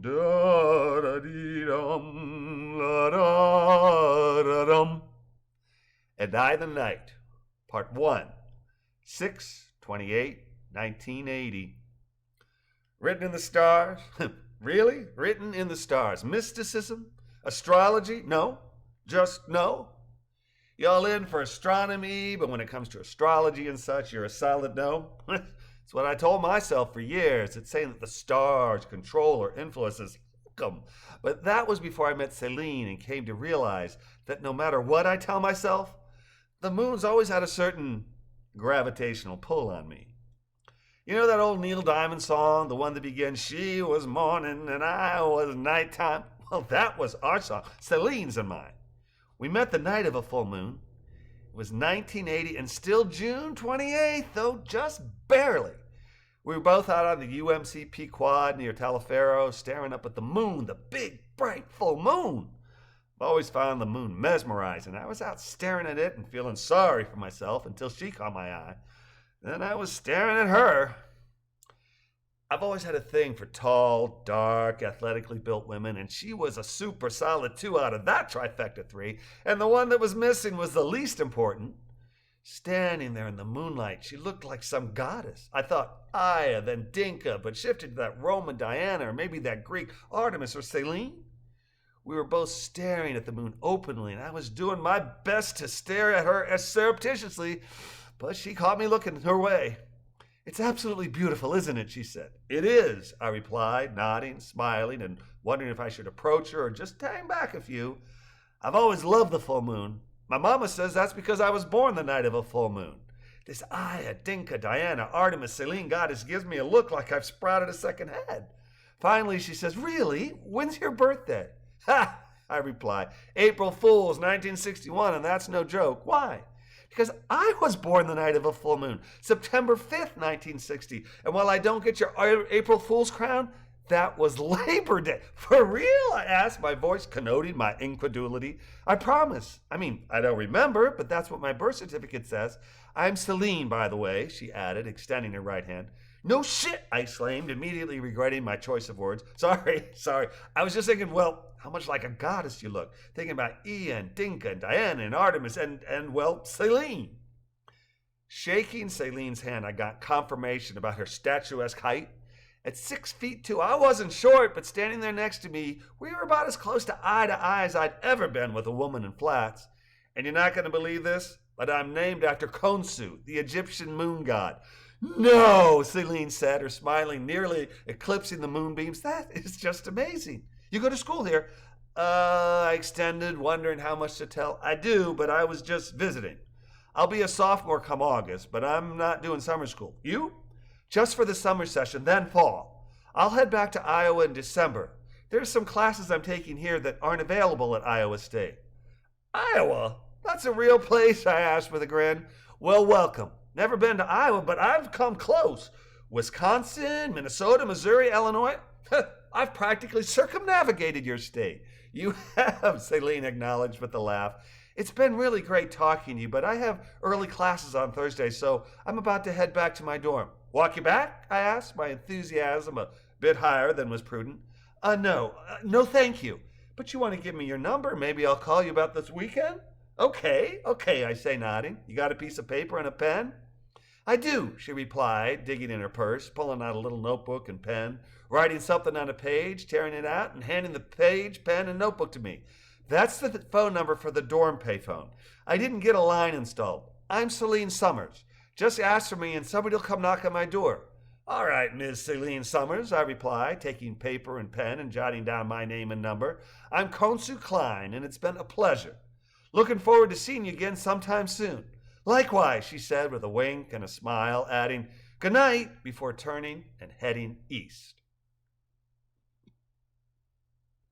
Da-da-dee-dum, la-da-da-dum. And I the Night, Part 1, 6/28, 1980. Written in the stars? Really? Written in the stars. Mysticism? Astrology? No. Just no. Y'all in for astronomy, but when it comes to astrology and such, you're a solid no? It's what I told myself for years. It's saying that the stars control or influence us. But that was before I met Celine and came to realize that no matter what I tell myself, the moon's always had a certain gravitational pull on me. You know that old Neil Diamond song, the one that begins, "She was morning and I was nighttime"? Well, that was our song, Celine's and mine. We met the night of a full moon. It was 1980 and still June 28th, though just barely. We were both out on the UMCP quad near Taliaferro, staring up at the moon, the big, bright, full moon. I've always found the moon mesmerizing. I was out staring at it and feeling sorry for myself until she caught my eye. Then I was staring at her. I've always had a thing for tall, dark, athletically built women, and she was a super solid 2 out of that trifecta 3, and the one that was missing was the least important. Standing there in the moonlight, she looked like some goddess. I thought Aya, then Dinka, but shifted to that Roman Diana, or maybe that Greek Artemis or Selene. We were both staring at the moon openly, and I was doing my best to stare at her as surreptitiously, but she caught me looking her way. "It's absolutely beautiful, isn't it?" she said. "It is," I replied, nodding, smiling, and wondering if I should approach her or just hang back a few. I've always loved the full moon. My mama says that's because I was born the night of a full moon. This Aya, Dinka, Diana, Artemis, Selene goddess gives me a look like I've sprouted a second head. Finally, she says, "Really? When's your birthday?" "Ha!" I reply. "April Fool's, 1961, and that's no joke." "Why?" "Because I was born the night of a full moon, September 5th, 1960. And while I don't get your April Fool's crown, that was Labor Day." "For real?" I asked, my voice connoting my incredulity. "I promise. I don't remember, but that's what my birth certificate says. I'm Celine, by the way," she added, extending her right hand. "No shit," I exclaimed, immediately regretting my choice of words. Sorry. I was just thinking, well, how much like a goddess you look. Thinking about Ea and Dinka and Diana and Artemis and well, Celine. Shaking Celine's hand, I got confirmation about her statuesque height. At 6'2", I wasn't short, but standing there next to me, we were about as close to eye as I'd ever been with a woman in flats. And you're not going to believe this, but I'm named after Khonsu, the Egyptian moon god. "No," Celine said, her smiling nearly eclipsing the moonbeams. "That is just amazing. You go to school here?" I extended, wondering how much to tell. "I do, but I was just visiting. I'll be a sophomore come August, but I'm not doing summer school." "You?" "Just for the summer session, then fall. I'll head back to Iowa in December. There's some classes I'm taking here that aren't available at Iowa State." "Iowa? That's a real place?" I asked with a grin. "Well, welcome. Never been to Iowa, but I've come close. Wisconsin, Minnesota, Missouri, Illinois. I've practically circumnavigated your state." "You have," Celine acknowledged with a laugh. "It's been really great talking to you, but I have early classes on Thursday, so I'm about to head back to my dorm." "Walk you back?" I asked, my enthusiasm a bit higher than was prudent. No, thank you. But you want to give me your number? Maybe I'll call you about this weekend?" Okay, I say, nodding. "You got a piece of paper and a pen?" "I do," she replied, digging in her purse, pulling out a little notebook and pen, writing something on a page, tearing it out, and handing the page, pen, and notebook to me. "That's the phone number for the dorm payphone. I didn't get a line installed. I'm Celine Summers. Just ask for me and somebody will come knock on my door." "All right, Miss Celine Summers," I replied, taking paper and pen and jotting down my name and number. "I'm Khonsu Klein, and it's been a pleasure. Looking forward to seeing you again sometime soon." "Likewise," she said with a wink and a smile, adding, "Good night," before turning and heading east.